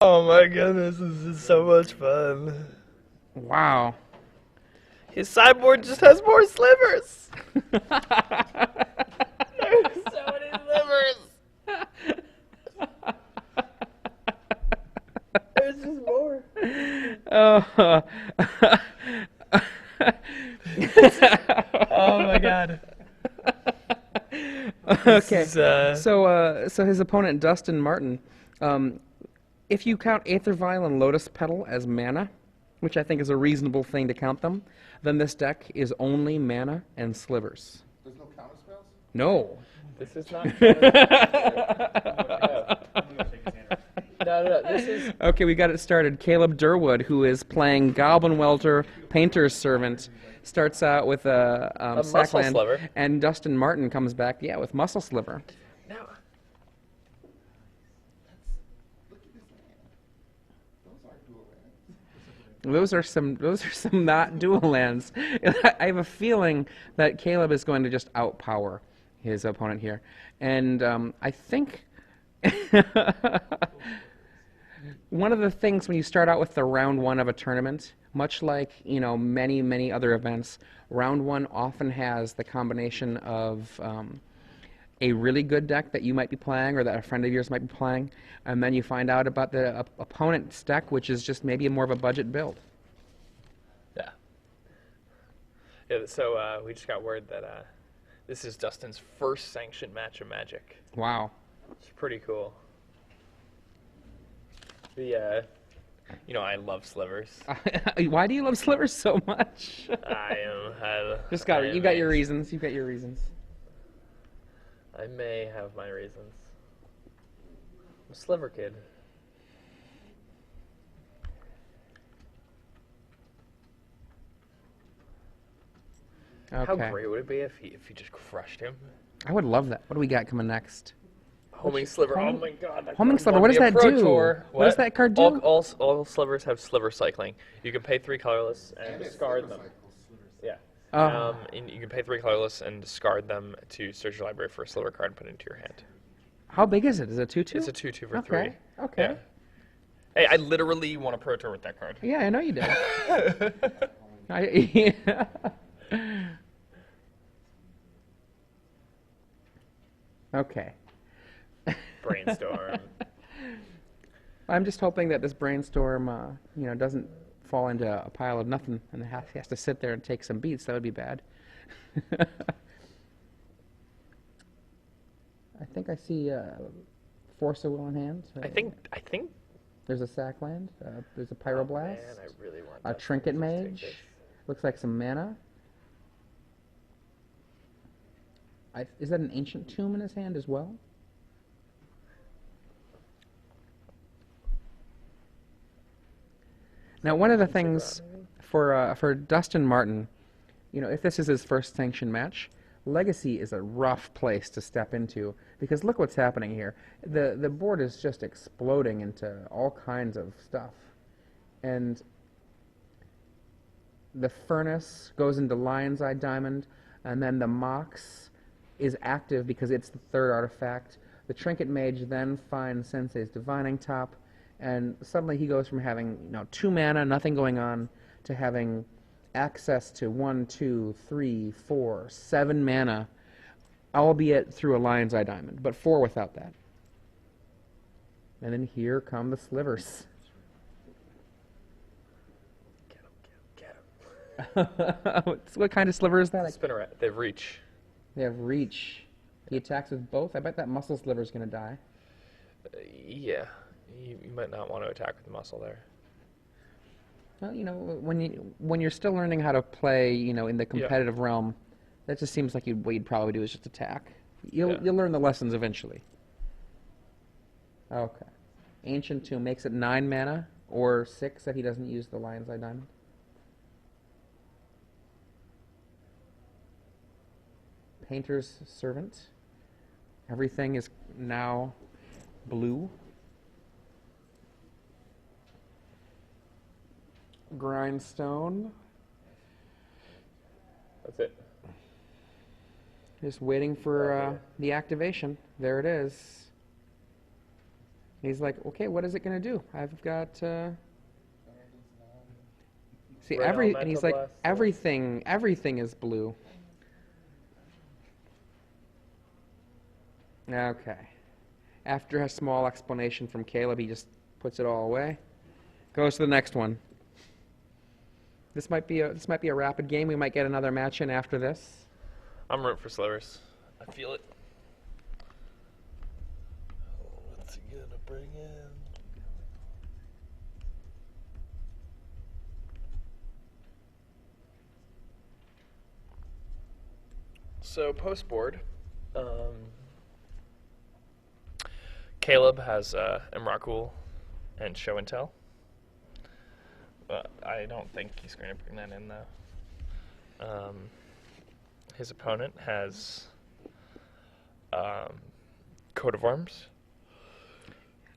Oh my goodness, this is so much fun. Wow. His sideboard just has more slivers. There's so many slivers. There's just more. Oh. Oh my god. Okay. This is, So his opponent Dustin Martyn, if you count Aether Vial and Lotus Petal as mana, which I think is a reasonable thing to count them, then this deck is only mana and slivers. There's no counter spells? No. this is not. No. This is. Okay, we got it started. Caleb Durwood, who is playing Goblin Welter, Painter's Servant, starts out with a Muscle Sackland, Sliver. and Dustin Martyn comes back, yeah, with Muscle Sliver. No. Look at this land. Those aren't dual lands. Those are some not dual lands. I have a feeling that Caleb is going to just outpower his opponent here, and I think one of the things when you start out with the round one of a tournament, much like many other events, round one often has the combination of a really good deck that you might be playing or that a friend of yours might be playing, and then you find out about the opponent's deck, which is just maybe more of a budget build. Yeah. Yeah. So we just got word that this is Dustin's first sanctioned match of Magic. Wow. It's pretty cool. I love slivers. Why do you love slivers so much? Just You got your reasons. You got your reasons. I may have my reasons. I'm a sliver kid. Okay. How great would it be if he just crushed him? I would love that. What do we got coming next? Homing sliver. Oh my god. That Homing card sliver. won What does me a that Pro do? Tour. What does that card do? All slivers have sliver cycling. You can pay 3 colorless and discard them. Yeah. Oh. And you can pay 3 colorless and discard them to search your library for a sliver card and put it into your hand. How big is it? Is it 2/2? It's a 2/2 for Okay. 3. Okay. Yeah. Hey, I literally won a Pro Tour with that card. Yeah, I know you did. Yeah. Okay. Brainstorm. I'm just hoping that this brainstorm, doesn't fall into a pile of nothing and has to sit there and take some beats. That would be bad. I think I see Force of Will in hand. I think. There's a Sackland. There's a Oh, Pyroblast. man, I really want A that. Trinket Just take Mage. this. Looks like some mana. Is that an Ancient Tomb in his hand as well? Now, one of the things for Dustin Martyn, if this is his first sanctioned match, Legacy is a rough place to step into because look what's happening here. The board is just exploding into all kinds of stuff, and the Furnace goes into Lion's Eye Diamond, and then the Mox is active because it's the third artifact. The Trinket Mage then finds Sensei's Divining Top, and suddenly he goes from having 2 mana, nothing going on, to having access to 1, 2, 3, 4, 7 mana, albeit through a Lion's Eye Diamond, but 4 without that. And then here come the slivers. Get him. What kind of sliver is that? Spin around. They have reach. They have reach. He attacks with both. I bet that muscle sliver is going to die. Yeah. You might not want to attack with the muscle there. Well, when you're still learning how to play, in the competitive realm, that just seems like what you'd probably do is just attack. You'll learn the lessons eventually. Okay. Ancient Tomb makes it 9 mana, or 6 that he doesn't use the Lion's Eye Diamond. Painter's Servant. Everything is now blue. Grindstone. That's it. Just waiting for the activation. There it is. He's like, okay, what is it going to do? I've got, see, Red and he's like, Elemental Blast, everything is blue. Okay. After a small explanation from Caleb, he just puts it all away. Goes to the next one. This might be a rapid game. We might get another match in after this. I'm rooting for Slivers. I feel it. What's he gonna bring in? So post board, Caleb has Emrakul and Show and Tell. I don't think he's going to bring that in though. His opponent has Coat of Arms.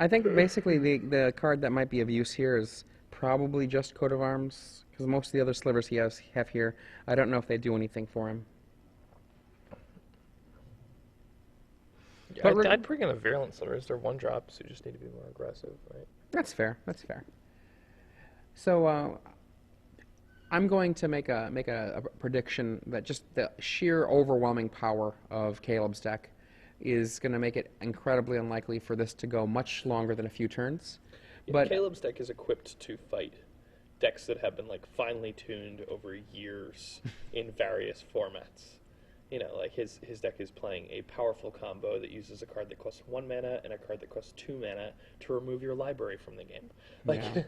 I think basically the card that might be of use here is probably just Coat of Arms, because most of the other slivers he have here, I don't know if they do anything for him. Yeah, I'd bring in the Virulent Slivers. They're one drops, so you just need to be more aggressive, right? That's fair. That's fair. So I'm going to make a prediction that just the sheer overwhelming power of Caleb's deck is going to make it incredibly unlikely for this to go much longer than a few turns. Yeah, but Caleb's deck is equipped to fight decks that have been like finely tuned over years in various formats. You know, like his deck is playing a powerful combo that uses a card that costs 1 mana and a card that costs 2 mana to remove your library from the game. Like, yeah.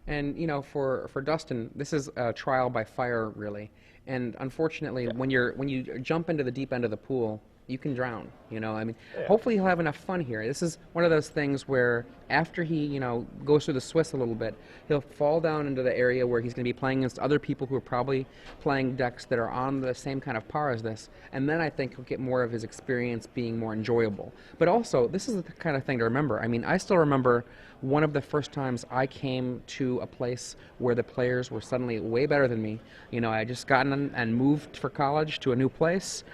And you know, for Dustin, this is a trial by fire, really. And unfortunately, when you jump into the deep end of the pool, you can drown. You know, I mean, hopefully he'll have enough fun here. This is one of those things where after he, goes through the Swiss a little bit, he'll fall down into the area where he's going to be playing against other people who are probably playing decks that are on the same kind of par as this. And then I think he'll get more of his experience being more enjoyable. But also, this is the kind of thing to remember. I mean, I still remember one of the first times I came to a place where the players were suddenly way better than me. You know, I had just gotten and moved for college to a new place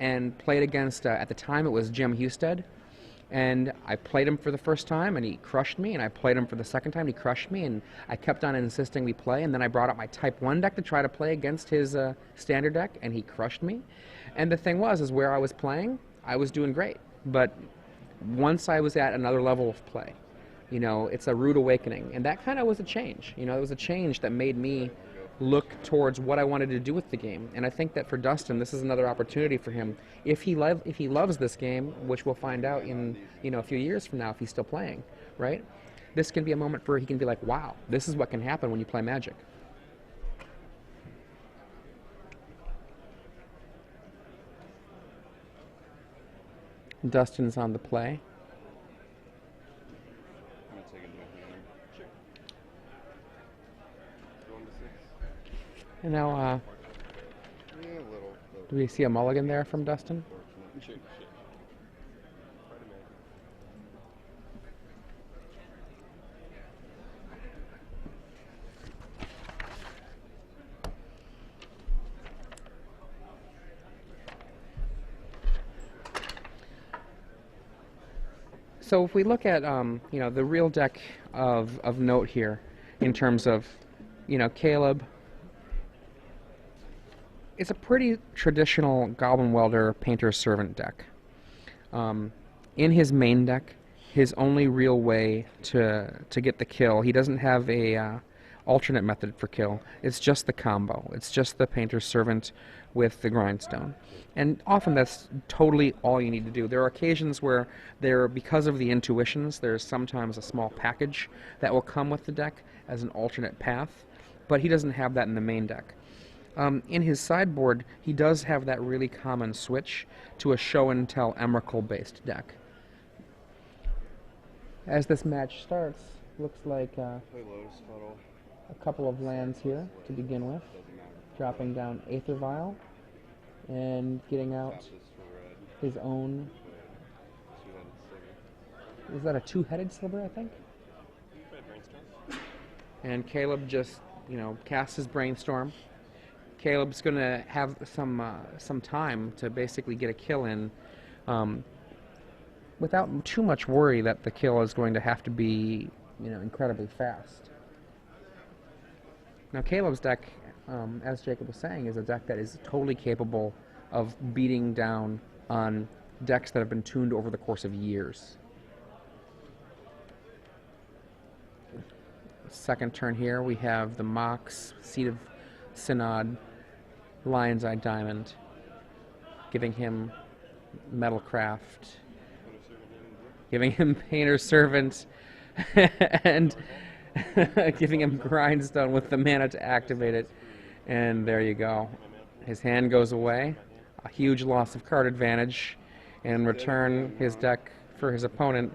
and played against, at the time it was Jim Husted, and I played him for the first time and he crushed me, and I played him for the second time and he crushed me, and I kept on insisting we play, and then I brought out my Type 1 deck to try to play against his standard deck, and he crushed me. And the thing is where I was playing, I was doing great, but once I was at another level of play, it's a rude awakening, and that kind of was a change. It was a change that made me look towards what I wanted to do with the game. And I think that for Dustin, this is another opportunity for him. If he loves this game, which we'll find out in a few years from now if he's still playing, right? This can be a moment where he can be like, wow, this is what can happen when you play Magic. Dustin's on the play. And now, do we see a mulligan there from Dustin? So if we look at, the real deck of note here, in terms of, Caleb. It's a pretty traditional Goblin Welder Painter's Servant deck. In his main deck, his only real way to get the kill, he doesn't have a alternate method for kill. It's just the combo. It's just the Painter's Servant with the Grindstone. And often that's totally all you need to do. There are occasions where because of the intuitions, there's sometimes a small package that will come with the deck as an alternate path, but he doesn't have that in the main deck. In his sideboard, he does have that really common switch to a Show and Tell Emrakul-based deck. As this match starts, looks like a couple of lands here to begin with. Dropping down Aether Vial and getting out his own... Is that a two-headed sliver, I think? And Caleb just, casts his Brainstorm. Caleb's going to have some time to basically get a kill in without too much worry that the kill is going to have to be, you know, incredibly fast. Now Caleb's deck, as Jacob was saying, is a deck that is totally capable of beating down on decks that have been tuned over the course of years. Second turn here, we have the Mox, Seat of Synod, Lion's Eye Diamond, giving him Metalcraft, giving him Painter's Servant, and giving him Grindstone with the mana to activate it. And there you go. His hand goes away, a huge loss of card advantage, and in return, his deck for his opponent.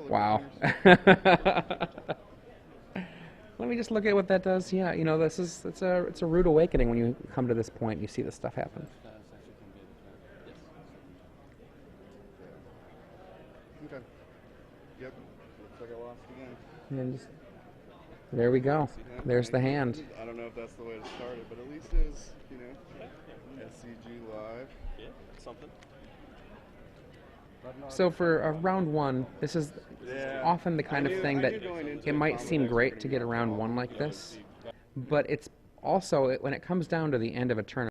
Wow. Let me just look at what that does. Yeah, you know, it's a rude awakening when you come to this point and you see this stuff happen. Okay. Yep. Looks like I lost again. And just, there we go. There's the hand. I don't know if that's the way to start it, but at least it's, you know, SCG live. Yeah, something. So for round one, this is often the kind of thing that it might seem great to get a round one like this, but it's also, when it comes down to the end of a tournament,